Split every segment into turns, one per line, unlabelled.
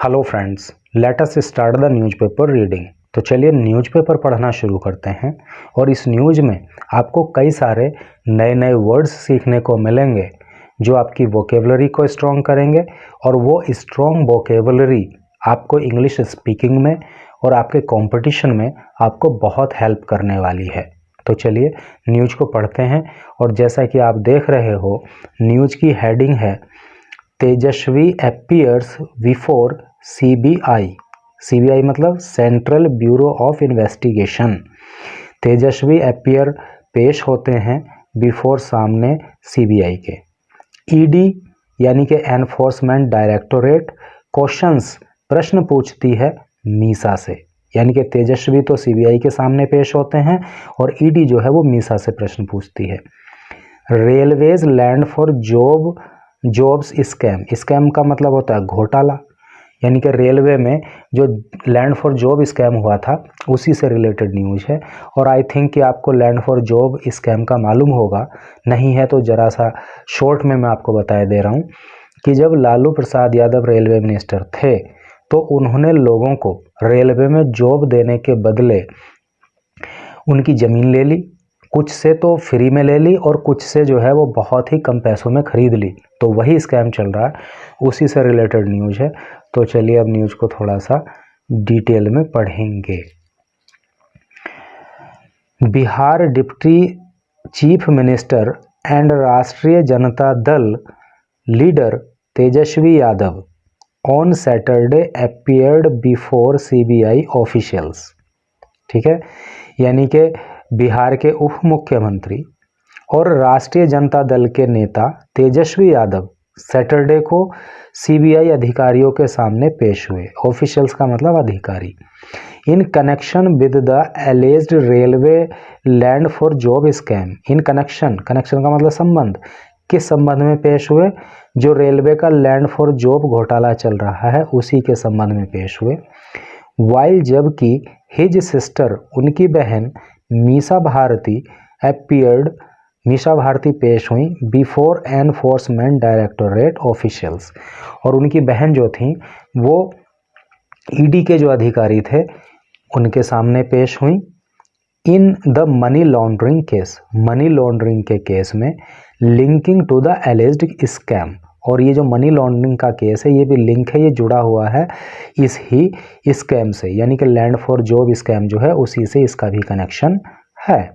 Hello friends, let us start the newspaper reading. तो चलिए newspaper पढ़ना शुरू करते हैं। और इस न्यूज़ में आपको कई सारे नए नए वर्ड्स सीखने को मिलेंगे जो आपकी वोकेबलरी को स्ट्रॉन्ग करेंगे, और वो स्ट्रॉन्ग वोकेबलरी आपको इंग्लिश स्पीकिंग में और आपके कंपटीशन में आपको बहुत हेल्प करने वाली है। तो चलिए न्यूज़ को पढ़ते हैं। और जैसा कि आप देख रहे हो, न्यूज़ की हेडिंग है तेजस्वी अपीयर्स बिफोर सीबीआई। सीबीआई मतलब central bureau of investigation. Tejashwi appear पेश होते हैं बिफोर सामने सीबीआई के। ईडी यानी कि एनफोर्समेंट डायरेक्टोरेट क्वेश्चंस प्रश्न पूछती है मीसा से। यानी कि तेजस्वी तो सीबीआई के सामने पेश होते हैं और ईडी जो है वो मीसा से प्रश्न पूछती है। Railways land for jobs scam का मतलब होता है घोटाला। यानी कि रेलवे में जो लैंड फॉर जॉब स्कैम हुआ था उसी से रिलेटेड न्यूज़ है। और आई थिंक कि आपको लैंड फॉर जॉब स्कैम का मालूम होगा, नहीं है तो ज़रा सा शॉर्ट में मैं आपको बता दे रहा हूँ कि जब लालू प्रसाद यादव रेलवे मिनिस्टर थे तो उन्होंने लोगों को रेलवे में जॉब देने के बदले उनकी ज़मीन ले ली। कुछ से तो फ्री में ले ली और कुछ से जो है वो बहुत ही कम पैसों में ख़रीद ली। तो वही स्कैम चल रहा है, उसी से रिलेटेड न्यूज़ है। तो चलिए अब न्यूज़ को थोड़ा सा डिटेल में पढ़ेंगे। Bihar deputy chief minister and राष्ट्रीय Janata Dal leader Tejashwi Yadav on Saturday appeared before CBI officials. ठीक है, यानी कि बिहार के उप मुख्यमंत्री और राष्ट्रीय जनता दल के नेता तेजस्वी यादव सैटरडे को सीबीआई अधिकारियों के सामने पेश हुए। ऑफिशियल्स का मतलब अधिकारी। In connection with the alleged railway land for job scam. In connection का मतलब संबंध, किस संबंध में पेश हुए? जो रेलवे का लैंड फॉर जॉब घोटाला चल रहा है उसी के संबंध में पेश हुए। वाइल जबकि हिज सिस्टर उनकी बहन मीसा भारती पेश हुई बिफोर एनफोर्समेंट डायरेक्टोरेट ऑफिशियल्स। और उनकी बहन जो थी वो ईडी के जो अधिकारी थे उनके सामने पेश हुई। इन द मनी लॉन्ड्रिंग के केस में linking to the alleged scam. और ये जो मनी लॉन्ड्रिंग का केस है ये भी लिंक है, ये जुड़ा हुआ है इस ही स्कैम से। यानी कि लैंड फॉर जॉब स्कैम जो है उसी से इसका भी कनेक्शन है।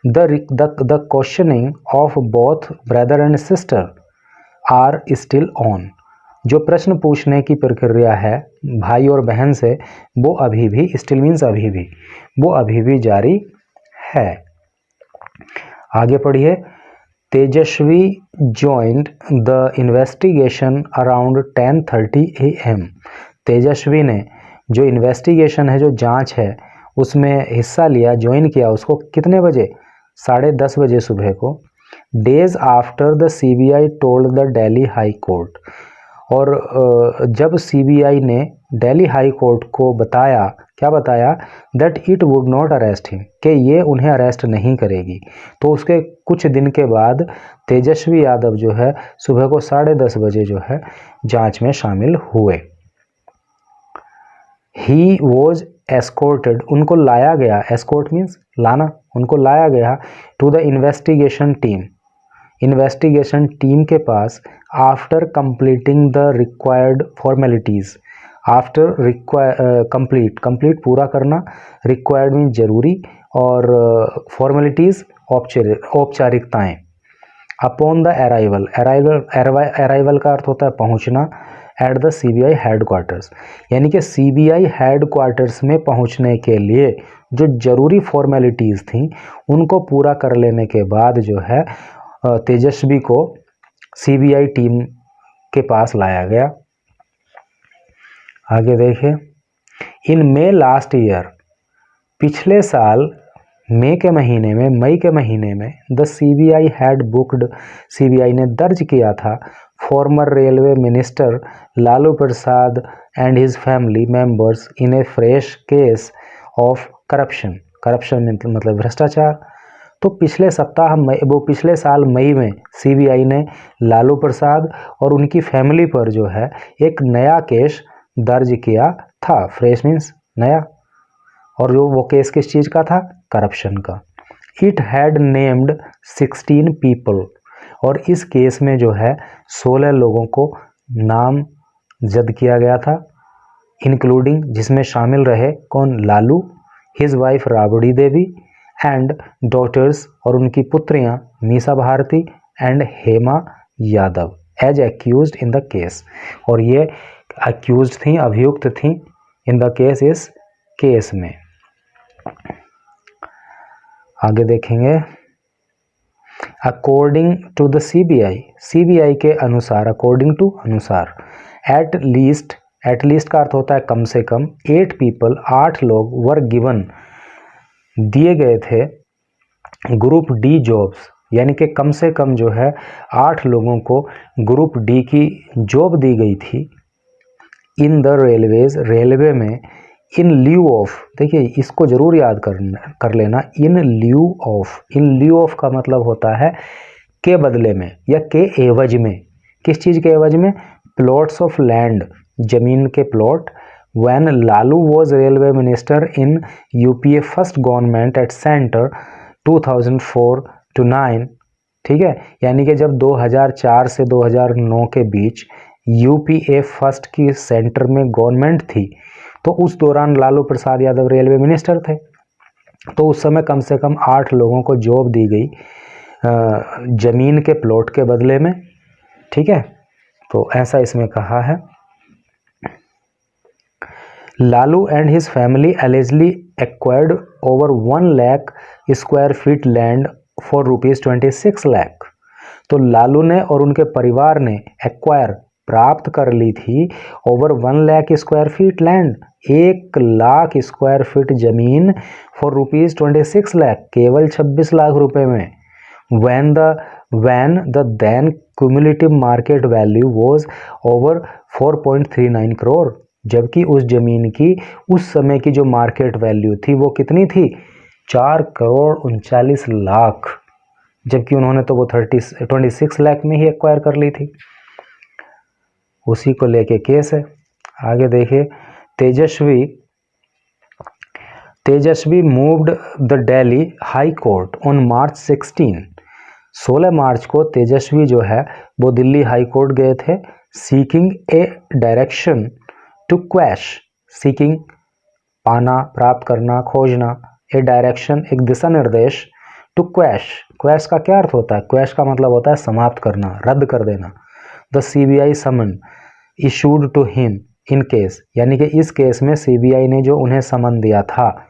The questioning of both brother and sister are still on. जो प्रश्न पूछने की प्रक्रिया है भाई और बहन से वो अभी भी, स्टिल मीन्स अभी भी, वो अभी भी जारी है। आगे पढ़िए। Tejashwi joined the investigation around 10:30 AM। Tejashwi ने जो इन्वेस्टिगेशन है, जो जांच है, उसमें हिस्सा लिया, ज्वाइन किया उसको कितने बजे? 10:30 बजे सुबह को। Days after the CBI told the Delhi High court. और जब सीबीआई ने दिल्ली हाई कोर्ट को बताया, क्या बताया? That it would not arrest him, कि ये उन्हें अरेस्ट नहीं करेगी। तो उसके कुछ दिन के बाद तेजस्वी यादव जो है सुबह को 10:30 बजे जो है जांच में शामिल हुए। ही वॉज एस्कॉर्टेड, उनको लाया गया, एस्कॉर्ट मीन्स लाना, उनको लाया गया टू द इन्वेस्टिगेशन टीम के पास after completing the required formalities. After complete पूरा करना, रिक्वायर्ड मीन्स जरूरी, और फॉर्मेलिटीज़ औपचारिकताएं। अपॉन द अराइवल का अर्थ होता है पहुंचना, एट द सीबीआई हेडक्वार्टर्स। यानी कि सीबीआई हेडक्वार्टर्स में पहुंचने के लिए जो जरूरी फॉर्मेलिटीज़ थी उनको पूरा कर लेने के बाद जो है तेजस्वी को सीबीआई टीम के पास लाया गया। आगे देखिए। इन मे लास्ट ईयर, पिछले साल मई के महीने में the CBI had booked, CBI ने दर्ज किया था farmer railway minister Lalu Prasad and his family members in A fresh case of corruption मतलब भ्रष्टाचार। तो पिछले साल मई में सीबीआई ने लालू प्रसाद और उनकी फैमिली पर जो है एक नया केस दर्ज किया था। फ्रेश मीन्स नया, और जो वो केस किस चीज़ का था? करप्शन का। इट हैड नेम्ड 16 पीपल, और इस केस में जो है 16 लोगों को नामजद किया गया था, इंक्लूडिंग, जिसमें शामिल रहे कौन? Lalu, his wife Rabri Devi and daughters, और उनकी पुत्रियां Misa Bharti and Hema Yadav as accused in the case, और ये एक्यूज्ड थी, अभियुक्त थी इन द केस, इस केस में। आगे देखेंगे, according to the CBI, CBI के अनुसार, अकॉर्डिंग टू अनुसार, एट लीस्ट का अर्थ होता है कम से कम, 8 पीपल, 8 लोग, वर गिवन, दिए गए थे, ग्रुप डी जॉब्स, यानी कि कम से कम जो है 8 लोगों को ग्रुप डी की जॉब दी गई थी, इन द रेलवेज, रेलवे में, इन ल्यू ऑफ, देखिए इसको जरूर याद कर लेना, इन ल्यू ऑफ का मतलब होता है के बदले में या के एवज में। किस चीज़ के एवज में? प्लॉट्स ऑफ लैंड, जमीन के plot. When Lalu was railway minister in UPA first government at centre 2004 to 9, ठीक है, यानी कि जब 2004 से 2009 के बीच यूपीए फर्स्ट की सेंटर में गवर्नमेंट थी, तो उस दौरान लालू प्रसाद यादव रेलवे मिनिस्टर थे, तो उस समय कम से कम 8 लोगों को जॉब दी गई जमीन के प्लॉट के बदले में, ठीक है, तो ऐसा इसमें कहा है। Lalu and his family allegedly acquired over 1 lakh square feet land for ₹26 lakh, तो लालू ने और उनके परिवार ने एक्वायर, प्राप्त कर ली थी, over 1 lakh square feet land, 1 lakh square feet जमीन, फॉर ₹26 लाख, केवल 26 लाख रुपए में। when the then cumulative market value was over 4.39 crore, जबकि उस जमीन की उस समय की जो मार्केट वैल्यू थी वो कितनी थी? 4,39,00,000, जबकि उन्होंने तो वो 26 लाख में ही एक्वायर कर ली थी। उसी को लेके केस है। आगे देखिए, Tejashwi moved the Delhi High Court on March 16 मार्च को तेजस्वी जो है वो दिल्ली हाई कोर्ट गए थे, seeking a direction to quash, seeking पाना, प्राप्त करना, खोजना, ए डायरेक्शन एक दिशा निर्देश, टू क्वैश, क्वैश का क्या अर्थ होता है? क्वैश का मतलब होता है समाप्त करना, रद्द कर देना। The CBI summon issued to him in case, यानी कि इस केस में सीबीआई ने जो उन्हें समन दिया था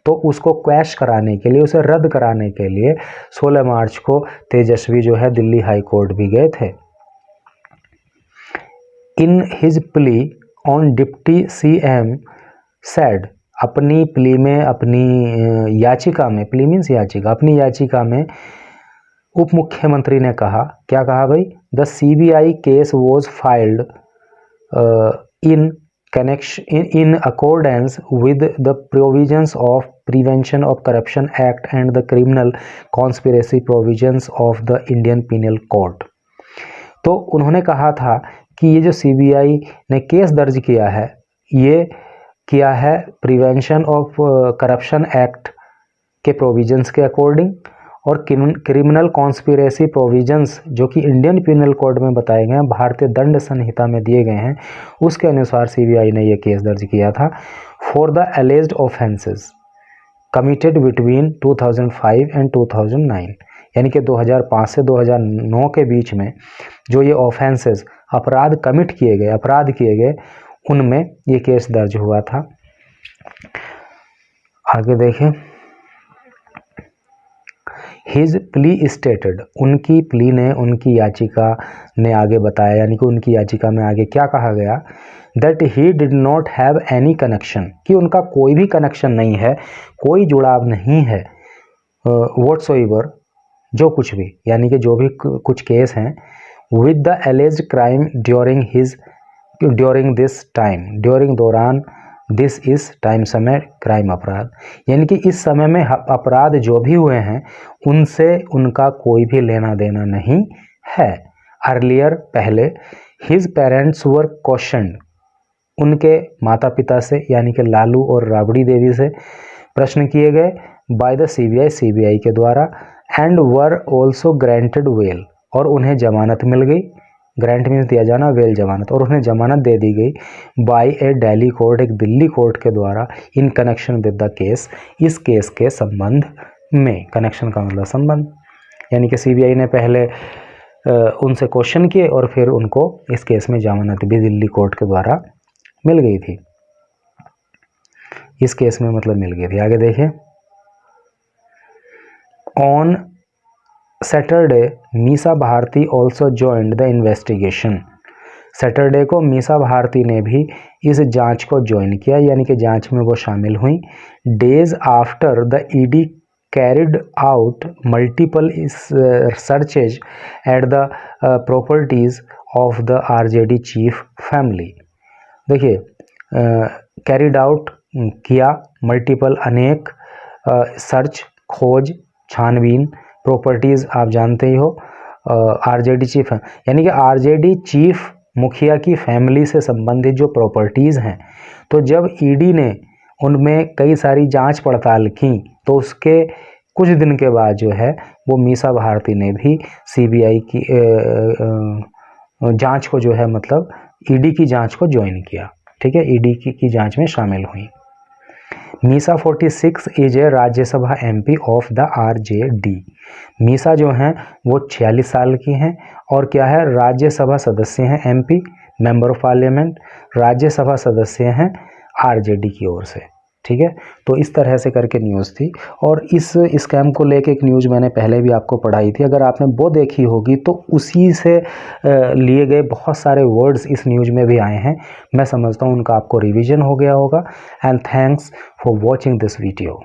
तो उसको क्वैश कराने के लिए, उसे रद्द कराने के लिए 16 मार्च को तेजस्वी जो है दिल्ली हाई कोर्ट भी गए थे। In his plea on deputy CM said, अपनी प्ली में, अपनी याचिका में, प्ली मीन्स याचिका, अपनी याचिका में उप मुख्यमंत्री ने कहा, क्या कहा भाई? The CBI case was filed in accordance with the provisions of Prevention of Corruption Act and the criminal conspiracy provisions of the Indian Penal Code। तो उन्होंने कहा था कि ये जो सीबीआई ने केस दर्ज किया है, ये किया है प्रिवेंशन ऑफ करप्शन एक्ट के प्रोविजंस के अकॉर्डिंग, और क्रिमिनल कॉन्स्पिरेसी प्रोविजंस जो कि इंडियन पिनल कोड में बताए गए हैं, भारतीय दंड संहिता में दिए गए हैं, उसके अनुसार सीबीआई ने यह केस दर्ज किया था। For the alleged offences committed between 2005 and 2009, यानी कि 2005 से 2009 के बीच में जो ये ऑफेंसेस, अपराध कमिट किए गए, अपराध किए गए, उनमें ये केस दर्ज हुआ था। आगे देखें, हिज प्ली स्टेटेड, उनकी प्ली ने, उनकी याचिका ने आगे बताया, यानी कि उनकी याचिका में आगे क्या कहा गया? That he did not have any connection, कि उनका कोई भी कनेक्शन नहीं है, कोई जुड़ाव नहीं है, व्हाटसोएवर, जो कुछ भी, यानी कि जो भी कुछ केस हैं, with the alleged crime during this time, during दौरान, दिस इस टाइम समय, क्राइम अपराध, यानी कि इस समय में अपराध जो भी हुए हैं उनसे उनका कोई भी लेना देना नहीं है। अर्लियर, पहले, हिज पेरेंट्स वर क्वेश्चन्ड, उनके माता पिता से यानी कि लालू और राबड़ी देवी से प्रश्न किए गए बाय द सीबीआई के द्वारा and were also granted well, और उन्हें जमानत मिल गई। ग्रांट मीन्स दिया जाना, वेल जमानत, और उन्हें जमानत दे दी गई बाय ए दिल्ली कोर्ट, एक दिल्ली कोर्ट के द्वारा in connection with the case, इस केस के संबंध में। कनेक्शन का मतलब संबंध, यानी कि सीबीआई ने पहले उनसे क्वेश्चन किए और फिर उनको इस केस में जमानत भी दिल्ली कोर्ट के द्वारा मिल गई थी। इस केस में मतलब मिल गई थी। आगे देखिए, on Saturday Misa Bharti also joined the investigation. Saturday को मीसा भारती ने भी इस जांच को ज्वाइन किया, यानी कि जांच में वो शामिल हुई। Days after the ED carried out multiple searches at the properties of the RJD chief family. देखिए, कैरिड आउट किया, मल्टीपल अनेक, सर्च खोज छानबीन, प्रॉपर्टीज़ आप जानते ही हो, आरजेडी चीफ है, यानी कि आरजेडी चीफ मुखिया की फैमिली से संबंधित जो प्रॉपर्टीज़ हैं, तो जब ईडी ने उनमें कई सारी जांच पड़ताल की तो उसके कुछ दिन के बाद जो है वो मीसा भारती ने भी सीबीआई की जांच को जो है मतलब ईडी की जांच को ज्वाइन किया। ठीक है, ईडी की जांच में शामिल हुई। Misa 46 is a Rajya Sabha MP of the RJD. Misa जो हैं वो 46 साल की हैं और क्या है, राज्यसभा सदस्य हैं, MP member of parliament, Rajya Sabha सदस्य हैं आरजेडी की ओर से। ठीक है, तो इस तरह से करके न्यूज़ थी। और इस स्कैम को लेके एक न्यूज़ मैंने पहले भी आपको पढ़ाई थी, अगर आपने वो देखी होगी तो उसी से लिए गए बहुत सारे वर्ड्स इस न्यूज़ में भी आए हैं। मैं समझता हूँ उनका आपको रिवीजन हो गया होगा। And thanks for watching this video.